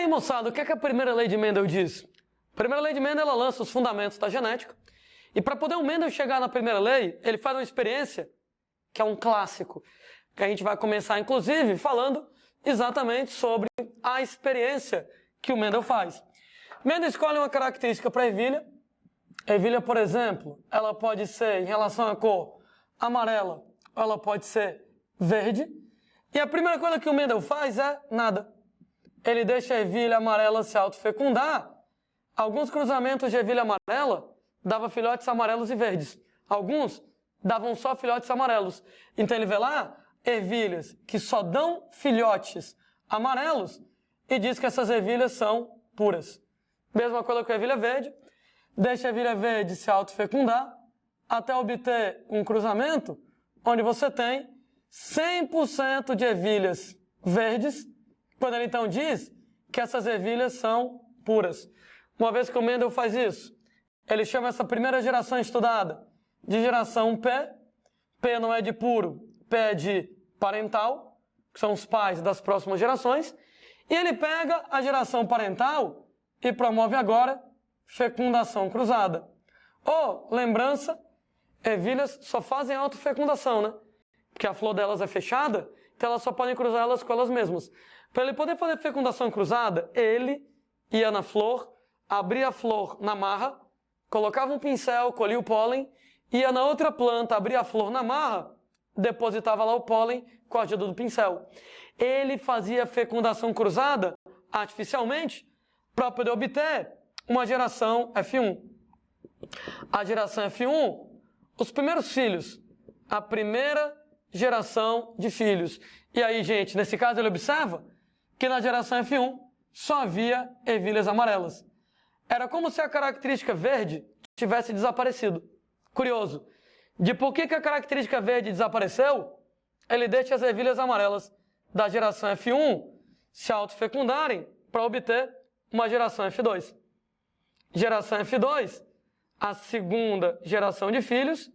aí, moçada, o que é que a primeira lei de Mendel diz? A primeira lei de Mendel, ela lança os fundamentos da genética. E para poder o Mendel chegar na primeira lei, ele faz uma experiência que é um clássico, que a gente vai começar, inclusive, falando exatamente sobre a experiência que o Mendel faz. Mendel escolhe uma característica para a ervilha. A ervilha, por exemplo, ela pode ser, em relação à cor, amarela, ou ela pode ser verde. E a primeira coisa que o Mendel faz é nada. Ele deixa a ervilha amarela se autofecundar. Alguns cruzamentos de ervilha amarela davam filhotes amarelos e verdes. Alguns davam só filhotes amarelos. Então ele vê lá ervilhas que só dão filhotes amarelos e diz que essas ervilhas são puras. Mesma coisa com a ervilha verde. Deixa a ervilha verde se autofecundar até obter um cruzamento onde você tem 100% de ervilhas verdes, quando ele então diz que essas ervilhas são puras. Uma vez que o Mendel faz isso, ele chama essa primeira geração estudada de geração P. P não é de puro, P é de parental, que são os pais das próximas gerações. E ele pega a geração parental e promove agora fecundação cruzada. Ou, lembrança, ervilhas só fazem autofecundação, né? Porque a flor delas é fechada, então elas só podem cruzar elas com elas mesmas. Para ele poder fazer fecundação cruzada, ele ia na flor, abria a flor na marra, colocava um pincel, colhia o pólen, ia na outra planta, abria a flor na marra, depositava lá o pólen com a ajuda do pincel. Ele fazia fecundação cruzada artificialmente para poder obter uma geração F1. A geração F1, os primeiros filhos, a primeira geração de filhos. E aí, gente, nesse caso ele observa que na geração F1 só havia ervilhas amarelas. Era como se a característica verde tivesse desaparecido. Curioso. De por que a característica verde desapareceu, ele deixa as ervilhas amarelas da geração F1 se autofecundarem para obter uma geração F2. Geração F2, a segunda geração de filhos,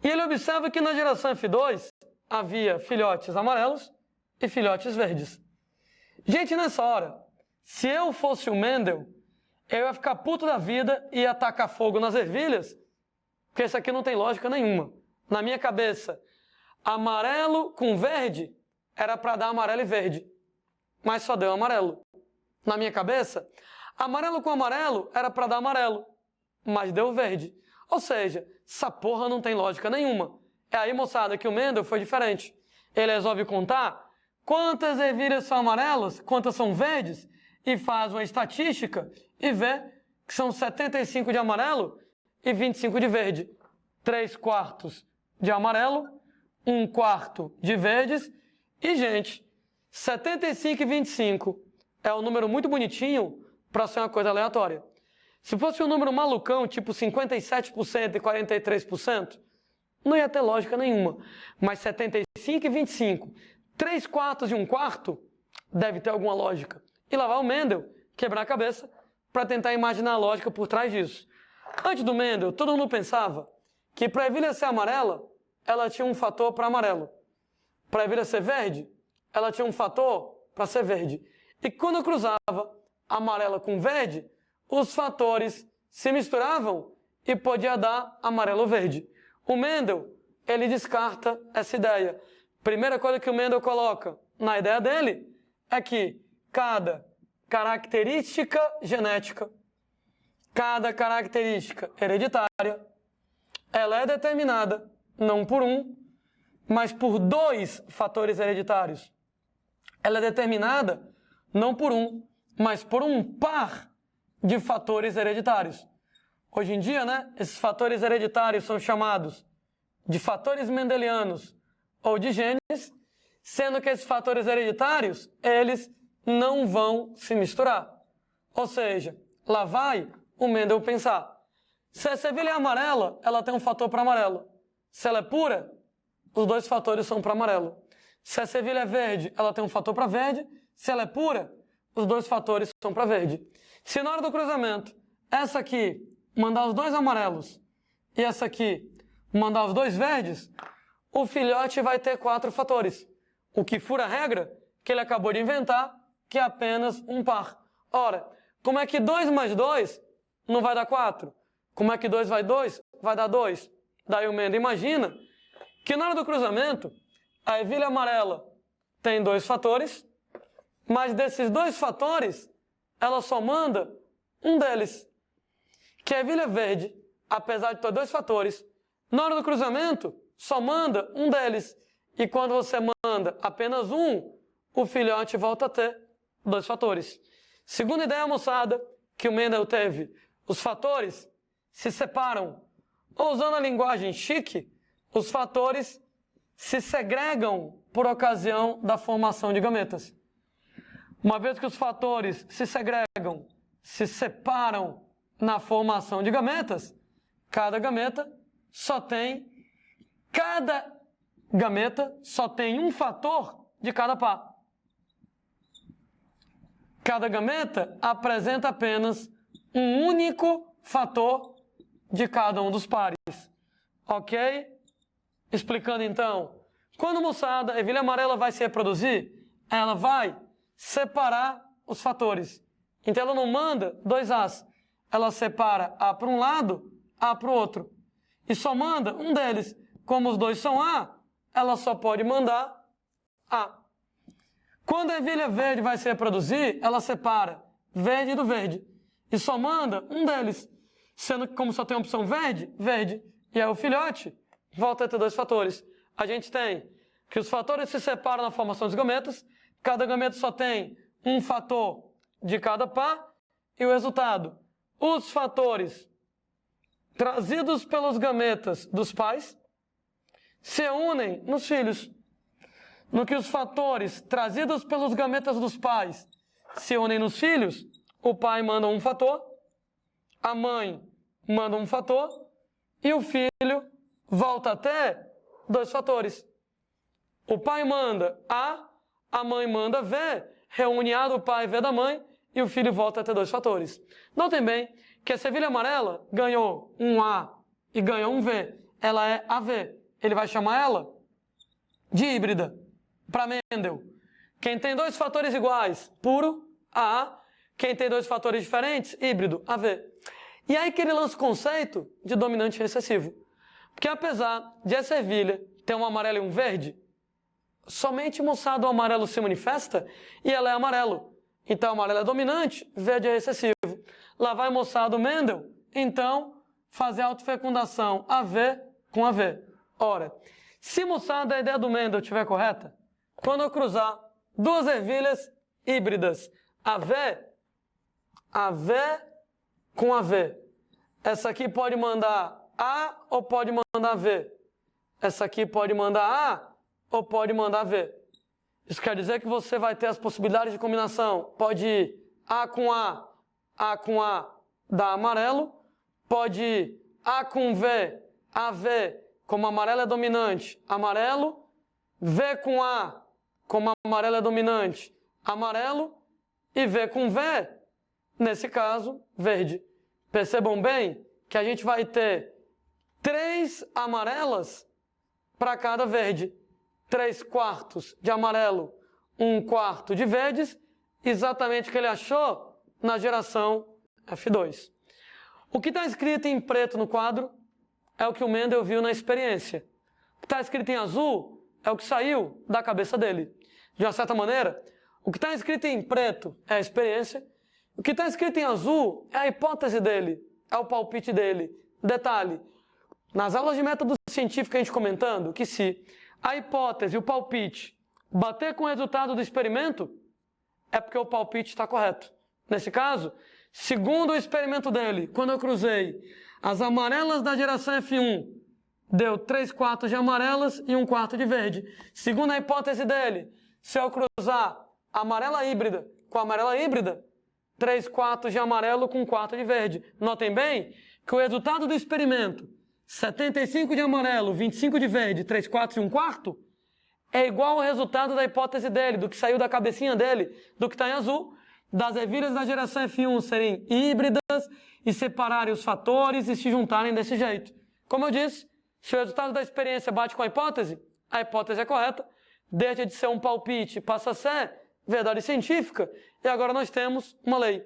e ele observa que na geração F2 havia filhotes amarelos e filhotes verdes. Gente, nessa hora, se eu fosse o Mendel, eu ia ficar puto da vida e ia tacar fogo nas ervilhas, porque isso aqui não tem lógica nenhuma. Na minha cabeça, amarelo com verde era para dar amarelo e verde, mas só deu amarelo. Na minha cabeça, amarelo com amarelo era para dar amarelo, mas deu verde. Ou seja, essa porra não tem lógica nenhuma. É aí, moçada, que o Mendel foi diferente. Ele resolve contar quantas ervilhas são amarelas, quantas são verdes, e faz uma estatística e vê que são 75 de amarelo e 25 de verde. 3/4 de amarelo, 1/4 de verdes. E, gente, 75 e 25 é um número muito bonitinho para ser uma coisa aleatória. Se fosse um número malucão, tipo 57% e 43%, não ia ter lógica nenhuma. Mas 75 e 25, 3/4 e 1/4, deve ter alguma lógica. E lá vai o Mendel quebrar a cabeça para tentar imaginar a lógica por trás disso. Antes do Mendel, todo mundo pensava que para a ervilha ser amarela, ela tinha um fator para amarelo. Para a ervilha ser verde, ela tinha um fator para ser verde. E quando eu cruzava amarela com verde, os fatores se misturavam e podia dar amarelo-verde. O Mendel, ele descarta essa ideia. Primeira coisa que o Mendel coloca na ideia dele é que cada característica genética, cada característica hereditária, ela é determinada não por um, mas por dois fatores hereditários. Ela é determinada não por um, mas por um par de fatores hereditários. Hoje em dia, né, esses fatores hereditários são chamados de fatores mendelianos ou de genes, sendo que esses fatores hereditários, eles não vão se misturar. Ou seja, lá vai o Mendel pensar. Se a ervilha é amarela, ela tem um fator para amarelo. Se ela é pura, os dois fatores são para amarelo. Se a ervilha é verde, ela tem um fator para verde. Se ela é pura, os dois fatores são para verde. Se na hora do cruzamento, essa aqui mandar os dois amarelos e essa aqui mandar os dois verdes, o filhote vai ter 4 fatores. O que fura a regra que ele acabou de inventar que é apenas um par. Ora, como é que 2 mais 2 não vai dar 4? Como é que 2 vai 2? Vai dar 2. Daí o Mendel imagina que na hora do cruzamento, a ervilha amarela tem 2 fatores, mas desses 2 fatores, ela só manda um deles, que é a ervilha verde, apesar de ter 2 fatores, na hora do cruzamento, só manda um deles. E quando você manda apenas um, o filhote volta a ter 2 fatores. Segunda ideia, moçada, que o Mendel teve, os fatores se separam. Ou usando a linguagem chique, os fatores se segregam por ocasião da formação de gametas. Uma vez que os fatores se segregam, se separam na formação de gametas, cada gameta só tem um fator de cada par. Cada gameta apresenta apenas um único fator de cada um dos pares. Ok? Explicando então, quando, moçada, a ervilha amarela vai se reproduzir, ela vai separar os fatores. Então ela não manda 2 As. Ela separa A para um lado, A para o outro. E só manda um deles. Como os 2 são A, ela só pode mandar A. Quando a ervilha verde vai se reproduzir, ela separa verde do verde. E só manda um deles. Sendo que como só tem a opção verde, verde. E aí o filhote volta a ter 2 fatores. A gente tem que os fatores se separam na formação dos gametas. Cada gameta só tem um fator de cada par. E o resultado, os fatores trazidos pelos gametas dos pais se unem nos filhos. No que os fatores trazidos pelos gametas dos pais se unem nos filhos, o pai manda um fator, a mãe manda um fator e o filho volta a ter 2 fatores. O pai manda a mãe manda V, reúne A do pai e V da mãe e o filho volta a ter 2 fatores. Notem bem que a ervilha amarela ganhou um A e ganhou um V. Ela é AV. Ele vai chamar ela de híbrida. Para Mendel, quem tem 2 fatores iguais, puro, AA. Quem tem 2 fatores diferentes, híbrido, AV. E aí que ele lança o conceito de dominante recessivo. Porque apesar de essa ervilha ter um amarelo e um verde, somente, moçada, o amarelo se manifesta e ela é amarelo. Então, amarelo é dominante, verde é recessivo. Lá vai, moçada, o Mendel, então, fazer autofecundação AV com AV. Ora, se, moçada, a ideia do Mendel estiver correta, quando eu cruzar 2 ervilhas híbridas, AV com AV, essa aqui pode mandar A ou pode mandar V? Essa aqui pode mandar A ou pode mandar V? Isso quer dizer que você vai ter as possibilidades de combinação. Pode ir A com A dá amarelo, pode ir A com V, AV, como amarelo é dominante, amarelo, V com A, como amarelo é dominante, amarelo, e V com V, nesse caso, verde. Percebam bem que a gente vai ter 3 amarelas para cada verde. 3/4 de amarelo, 1/4 de verdes, exatamente o que ele achou na geração F2. O que está escrito em preto no quadro é o que o Mendel viu na experiência. O que está escrito em azul é o que saiu da cabeça dele. De uma certa maneira, o que está escrito em preto é a experiência, o que está escrito em azul é a hipótese dele, é o palpite dele. Detalhe, nas aulas de método científico a gente comentando que se a hipótese, o palpite, bater com o resultado do experimento, é porque o palpite está correto. Nesse caso, segundo o experimento dele, quando eu cruzei as amarelas da geração F1, deu 3/4 de amarelas e 1/4 de verde. Segundo a hipótese dele, se eu cruzar amarela híbrida com amarela híbrida, 3/4 de amarelo com 1/4 de verde. Notem bem que o resultado do experimento, 75 de amarelo, 25 de verde, 3/4 e 1/4, é igual ao resultado da hipótese dele, do que saiu da cabecinha dele, do que está em azul, das ervilhas da geração F1 serem híbridas e separarem os fatores e se juntarem desse jeito. Como eu disse, se o resultado da experiência bate com a hipótese é correta, deixa de ser um palpite, passa a ser verdade científica, e agora nós temos uma lei.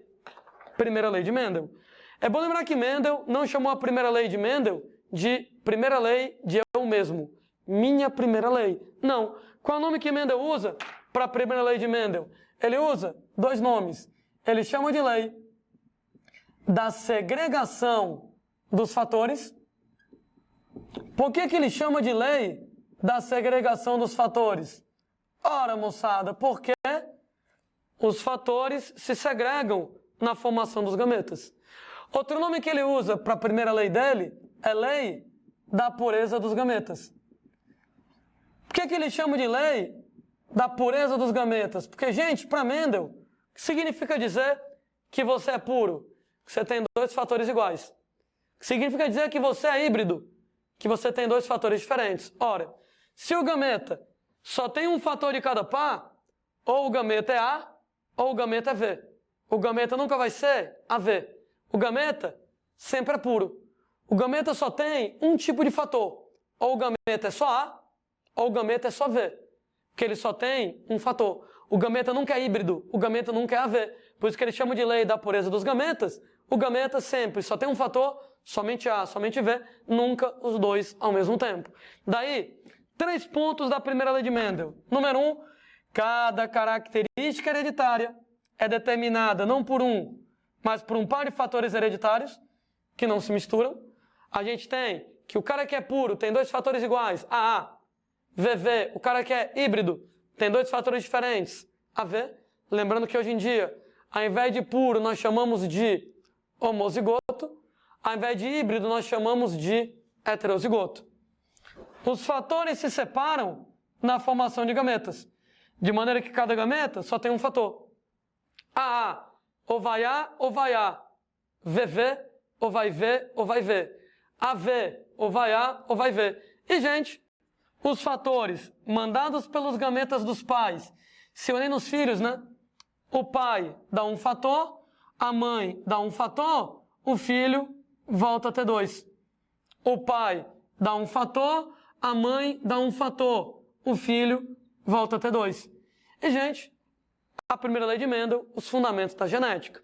Primeira lei de Mendel. É bom lembrar que Mendel não chamou a primeira lei de Mendel de primeira lei de eu mesmo. Minha primeira lei. Não. Qual é o nome que Mendel usa para a primeira lei de Mendel? Ele usa dois nomes. Ele chama de lei da segregação dos fatores. Por que ele chama de lei da segregação dos fatores? Ora, moçada, porque os fatores se segregam na formação dos gametas. Outro nome que ele usa para a primeira lei dele é lei da pureza dos gametas. Por que ele chama de lei da pureza dos gametas? Porque, gente, para Mendel, significa dizer que você é puro, que você tem dois fatores iguais. Significa dizer que você é híbrido, que você tem dois fatores diferentes. Ora, se o gameta só tem um fator de cada par, ou o gameta é A, ou o gameta é V. O gameta nunca vai ser AV. O gameta sempre é puro. O gameta só tem um tipo de fator. Ou o gameta é só A, ou o gameta é só V. Porque ele só tem um fator. O gameta nunca é híbrido, o gameta nunca é AV. Por isso que ele chama de lei da pureza dos gametas. O gameta sempre só tem um fator, somente A, somente V, nunca os dois ao mesmo tempo. Daí, 3 pontos da primeira lei de Mendel. Número 1, cada característica hereditária é determinada não por um, mas por um par de fatores hereditários que não se misturam. A gente tem que o cara que é puro tem dois fatores iguais, AA. VV, o cara que é híbrido tem dois fatores diferentes, AV. Lembrando que hoje em dia, ao invés de puro, nós chamamos de homozigoto. Ao invés de híbrido, nós chamamos de heterozigoto. Os fatores se separam na formação de gametas, de maneira que cada gameta só tem um fator. AA, ou vai A ou vai A. VV, ou vai V ou vai V. AV, ou vai A ou vai V. E, gente, os fatores mandados pelos gametas dos pais se unem nos filhos, né? O pai dá um fator, a mãe dá um fator, o filho volta a ter 2. O pai dá um fator, a mãe dá um fator, o filho volta a ter 2. E, gente, a primeira lei de Mendel, os fundamentos da genética.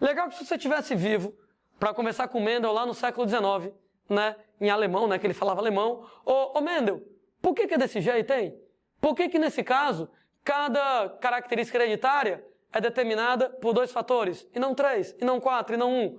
Legal que se você estivesse vivo para conversar com Mendel lá no século XIX, né, em alemão, né, que ele falava alemão, ô Mendel, por que é desse jeito, hein? Por que nesse caso, cada característica hereditária é determinada por 2 fatores, e não 3, e não 4, e não 1?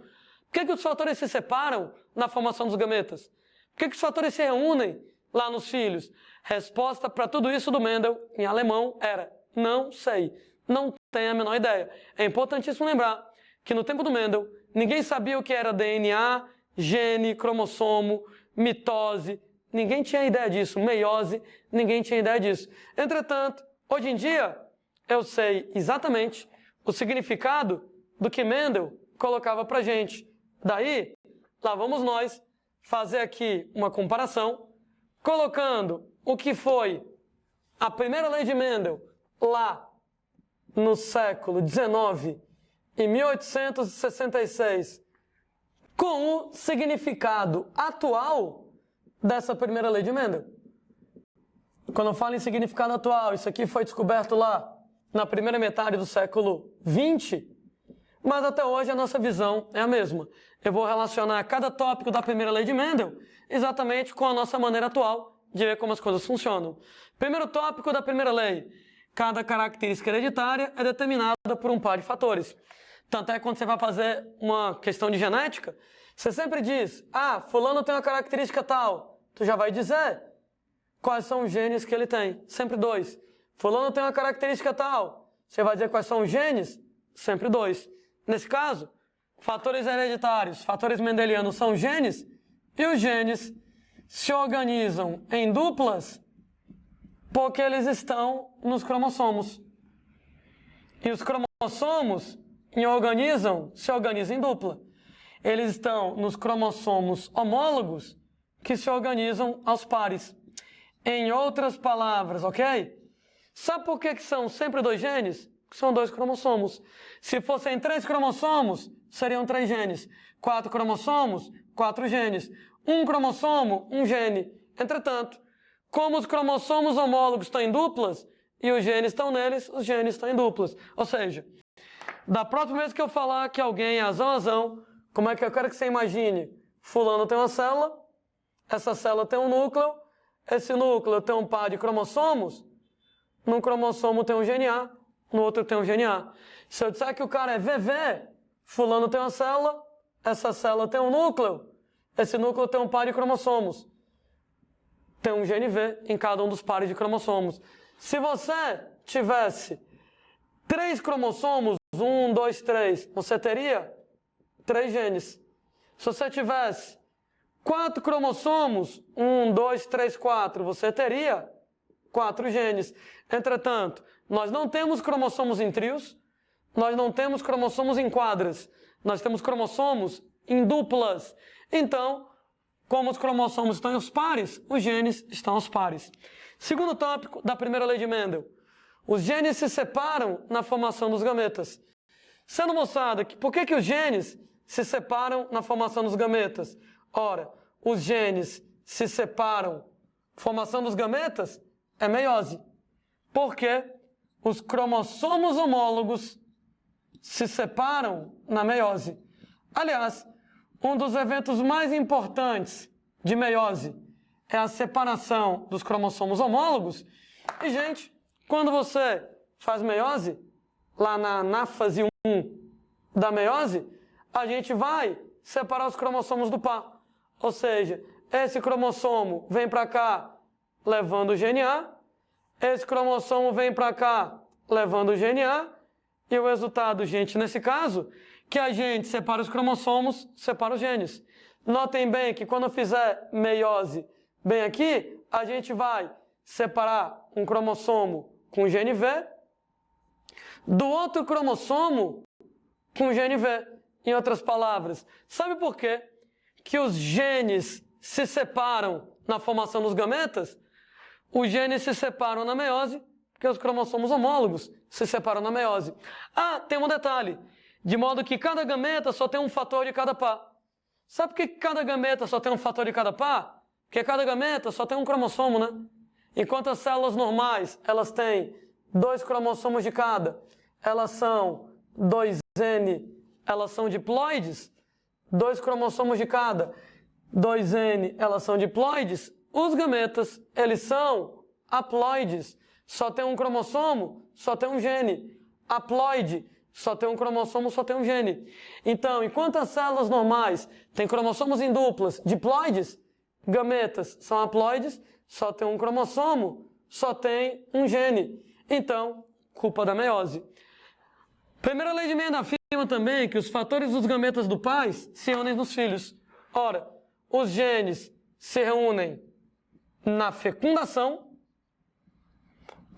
Por que os fatores se separam na formação dos gametas? Por que os fatores se reúnem lá nos filhos? Resposta para tudo isso do Mendel, em alemão, era: não sei, não tenho a menor ideia. É importantíssimo lembrar que no tempo do Mendel, ninguém sabia o que era DNA, gene, cromossomo, mitose. Ninguém tinha ideia disso. Meiose, ninguém tinha ideia disso. Entretanto, hoje em dia, eu sei exatamente o significado do que Mendel colocava pra gente. Daí, lá vamos nós fazer aqui uma comparação, colocando o que foi a primeira lei de Mendel lá no século XIX, em 1866, com o significado atual dessa primeira lei de Mendel. Quando eu falo em significado atual, isso aqui foi descoberto lá na primeira metade do século XX, mas até hoje a nossa visão é a mesma. Eu vou relacionar cada tópico da primeira lei de Mendel exatamente com a nossa maneira atual de ver como as coisas funcionam. Primeiro tópico da primeira lei: cada característica hereditária é determinada por um par de fatores. Tanto é que quando você vai fazer uma questão de genética, você sempre diz: ah, fulano tem uma característica tal. Tu já vai dizer quais são os genes que ele tem. Sempre 2. Fulano tem uma característica tal. Você vai dizer quais são os genes? Sempre 2. Nesse caso, fatores hereditários, fatores mendelianos são genes, e os genes se organizam em duplas porque eles estão nos cromossomos. E os cromossomos se organizam em dupla. Eles estão nos cromossomos homólogos que se organizam aos pares. Em outras palavras, ok? Sabe por que são sempre 2 genes? São 2 cromossomos. Se fossem 3 cromossomos, seriam 3 genes. 4 cromossomos, 4 genes. 1 cromossomo, 1 gene. Entretanto, como os cromossomos homólogos estão em duplas, e os genes estão neles, os genes estão em duplas. Ou seja, da próxima vez que eu falar que alguém é azão, como é que eu quero que você imagine? Fulano tem uma célula, essa célula tem um núcleo, esse núcleo tem um par de cromossomos, num cromossomo tem um gene A, no outro tem um gene A. Se eu disser que o cara é VV, fulano tem uma célula, essa célula tem um núcleo, esse núcleo tem um par de cromossomos. Tem um gene V em cada um dos pares de cromossomos. Se você tivesse 3 cromossomos, 1, 2, 3, você teria 3 genes. Se você tivesse 4 cromossomos, 1, 2, 3, 4, você teria 4 genes. Entretanto, nós não temos cromossomos em trios, nós não temos cromossomos em quadras, nós temos cromossomos em duplas. Então, como os cromossomos estão aos pares, os genes estão aos pares. Segundo tópico da primeira lei de Mendel. Os genes se separam na formação dos gametas. Sendo mostrado que por que os genes se separam na formação dos gametas? Ora, os genes se separam. Formação dos gametas é meiose. Porque os cromossomos homólogos se separam na meiose. Aliás, um dos eventos mais importantes de meiose é a separação dos cromossomos homólogos. E, gente, quando você faz meiose, lá na anáfase 1 da meiose, a gente vai separar os cromossomos do par. Ou seja, esse cromossomo vem para cá levando o gene A, esse cromossomo vem para cá levando o gene A, e o resultado, gente, nesse caso, que a gente separa os cromossomos, separa os genes. Notem bem que quando eu fizer meiose bem aqui, a gente vai separar um cromossomo com o gene V do outro cromossomo com o gene V. Em outras palavras, sabe por quê que os genes se separam na formação dos gametas? Os genes se separam na meiose porque os cromossomos homólogos se separam na meiose. Ah, tem um detalhe. De modo que cada gameta só tem um fator de cada par. Sabe por que cada gameta só tem um fator de cada par? Porque cada gameta só tem um cromossomo, né? Enquanto as células normais, elas têm 2 cromossomos de cada. Elas são 2N, elas são diploides. 2 cromossomos de cada. 2N, elas são diploides. Os gametas, eles são haploides. Só tem um cromossomo, só tem um gene. Haploide, só tem um cromossomo, só tem um gene. Então, enquanto as células normais têm cromossomos em duplas, diploides, gametas são haploides, só tem um cromossomo, só tem um gene. Então, culpa da meiose. Primeira lei de Mendel afirma também que os fatores dos gametas do pai se unem nos filhos. Ora, os genes se reúnem na fecundação,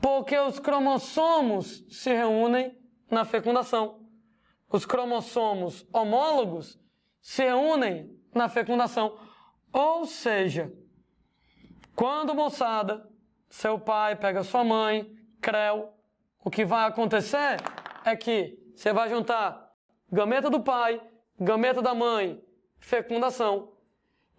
porque os cromossomos se reúnem na fecundação. Os cromossomos homólogos se reúnem na fecundação. Ou seja, quando, moçada, seu pai pega sua mãe, creu, o que vai acontecer é que você vai juntar gameta do pai, gameta da mãe, fecundação.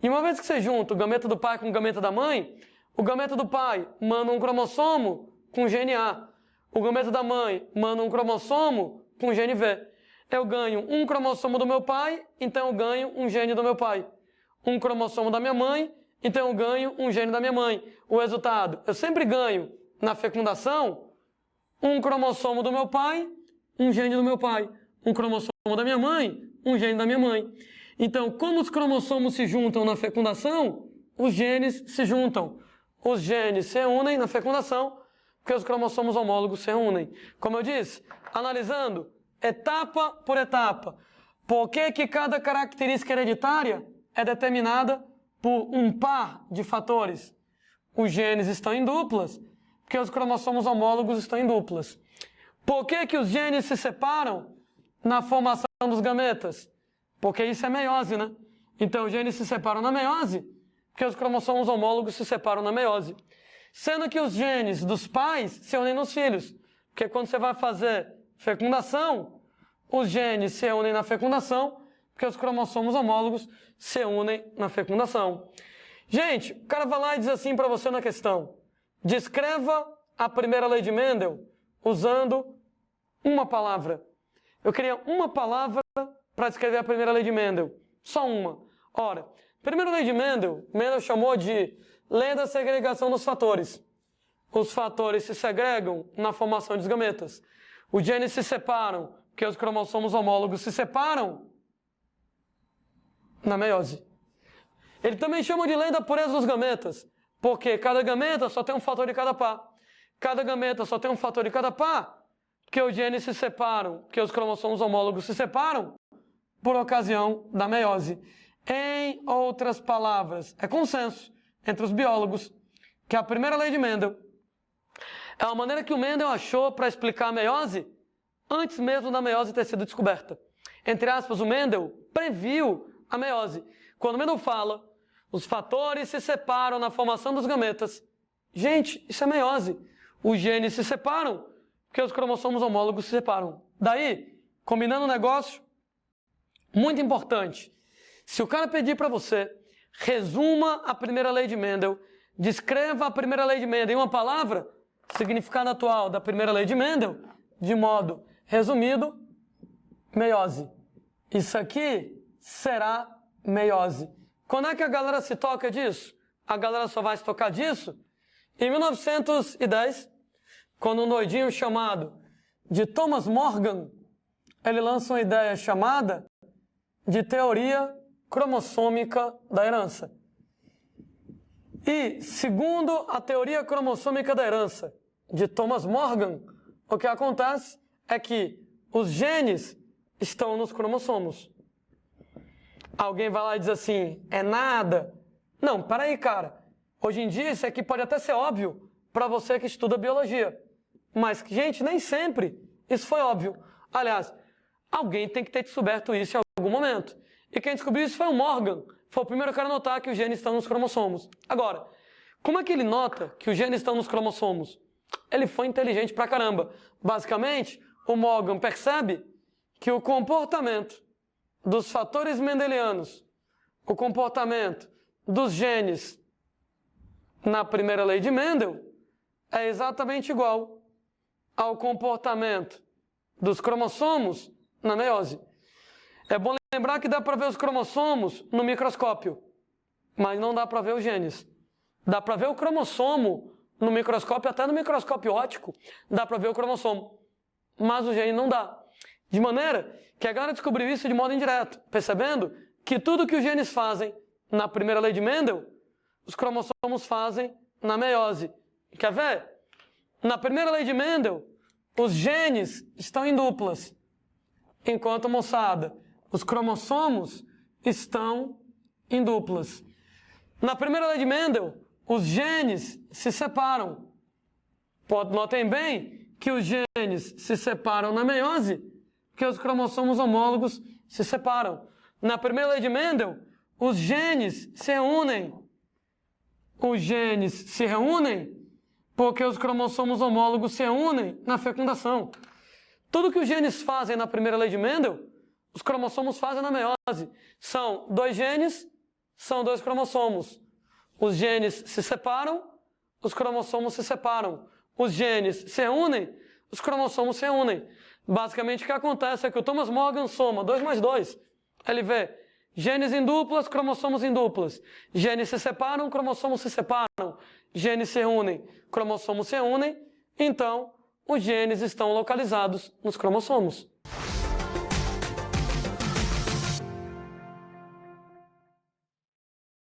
E uma vez que você junta o gameta do pai com o gameta da mãe, o gameta do pai manda um cromossomo com gene A. O gameta da mãe manda um cromossomo com gene V. Eu ganho um cromossomo do meu pai, então eu ganho um gene do meu pai. Um cromossomo da minha mãe, então eu ganho um gene da minha mãe. O resultado, eu sempre ganho na fecundação um cromossomo do meu pai, um gene do meu pai. Um cromossomo da minha mãe, um gene da minha mãe. Então, como os cromossomos se juntam na fecundação, os genes se juntam. Os genes se unem na fecundação, porque os cromossomos homólogos se unem. Como eu disse, analisando etapa por etapa, por que cada característica hereditária é determinada por um par de fatores? Os genes estão em duplas, porque os cromossomos homólogos estão em duplas. Por que os genes se separam na formação dos gametas? Porque isso é meiose, né? Então, os genes se separam na meiose, porque os cromossomos homólogos se separam na meiose. Sendo que os genes dos pais se unem nos filhos. Porque quando você vai fazer fecundação, os genes se unem na fecundação, porque os cromossomos homólogos se unem na fecundação. Gente, o cara vai lá e diz assim para você na questão: descreva a primeira lei de Mendel usando uma palavra. Eu queria uma palavra para descrever a primeira lei de Mendel. Só uma. Ora, a primeira lei de Mendel, Mendel chamou de lei da segregação dos fatores. Os fatores se segregam na formação dos gametas. Os genes se separam, porque os cromossomos homólogos se separam na meiose. Ele também chama de lei da pureza dos gametas, porque cada gameta só tem um fator de cada par. Cada gameta só tem um fator de cada par, porque os genes se separam, porque os cromossomos homólogos se separam por ocasião da meiose. Em outras palavras, é consenso entre os biólogos que a primeira lei de Mendel é uma maneira que o Mendel achou para explicar a meiose antes mesmo da meiose ter sido descoberta. Entre aspas, o Mendel previu a meiose. Quando o Mendel fala, os fatores se separam na formação dos gametas. Gente, isso é meiose. Os genes se separam porque os cromossomos homólogos se separam. Daí, combinando um negócio muito importante. Se o cara pedir para você, resuma a primeira lei de Mendel, descreva a primeira lei de Mendel em uma palavra, significado atual da primeira lei de Mendel, de modo resumido, meiose. Isso aqui será meiose. Quando é que a galera se toca disso? A galera só vai se tocar disso em 1910, quando um doidinho chamado de Thomas Morgan, ele lança uma ideia chamada de teoria cromossômica da herança. E, segundo a teoria cromossômica da herança de Thomas Morgan, o que acontece é que os genes estão nos cromossomos. Alguém vai lá e diz assim, é nada. Não, peraí, cara. Hoje em dia isso aqui pode até ser óbvio para você que estuda biologia. Mas, gente, nem sempre isso foi óbvio. Aliás, alguém tem que ter descoberto isso em algum momento. E quem descobriu isso foi o Morgan. Foi o primeiro cara a notar que os genes estão nos cromossomos. Agora, como é que ele nota que os genes estão nos cromossomos? Ele foi inteligente pra caramba. Basicamente, o Morgan percebe que o comportamento dos fatores mendelianos, o comportamento dos genes na primeira lei de Mendel é exatamente igual ao comportamento dos cromossomos na meiose. É bom lembrar que dá para ver os cromossomos no microscópio, mas não dá para ver os genes. Dá para ver o cromossomo no microscópio, até no microscópio óptico, dá para ver o cromossomo, mas o gene não dá. De maneira que a galera descobriu isso de modo indireto, percebendo que tudo que os genes fazem na primeira lei de Mendel, os cromossomos fazem na meiose. Quer ver? Na primeira lei de Mendel, os genes estão em duplas, enquanto, moçada, os cromossomos estão em duplas. Na primeira lei de Mendel, os genes se separam. Notem bem que os genes se separam na meiose, porque os cromossomos homólogos se separam. Na primeira lei de Mendel, os genes se reúnem. Os genes se reúnem porque os cromossomos homólogos se reúnem na fecundação. Tudo que os genes fazem na primeira lei de Mendel, os cromossomos fazem na meiose. São dois genes, são dois cromossomos. Os genes se separam, os cromossomos se separam. Os genes se reúnem, os cromossomos se reúnem. Basicamente o que acontece é que o Thomas Morgan soma 2 mais 2. Ele vê genes em duplas, cromossomos em duplas. Genes se separam, cromossomos se separam. Genes se reúnem, cromossomos se reúnem. Então, os genes estão localizados nos cromossomos.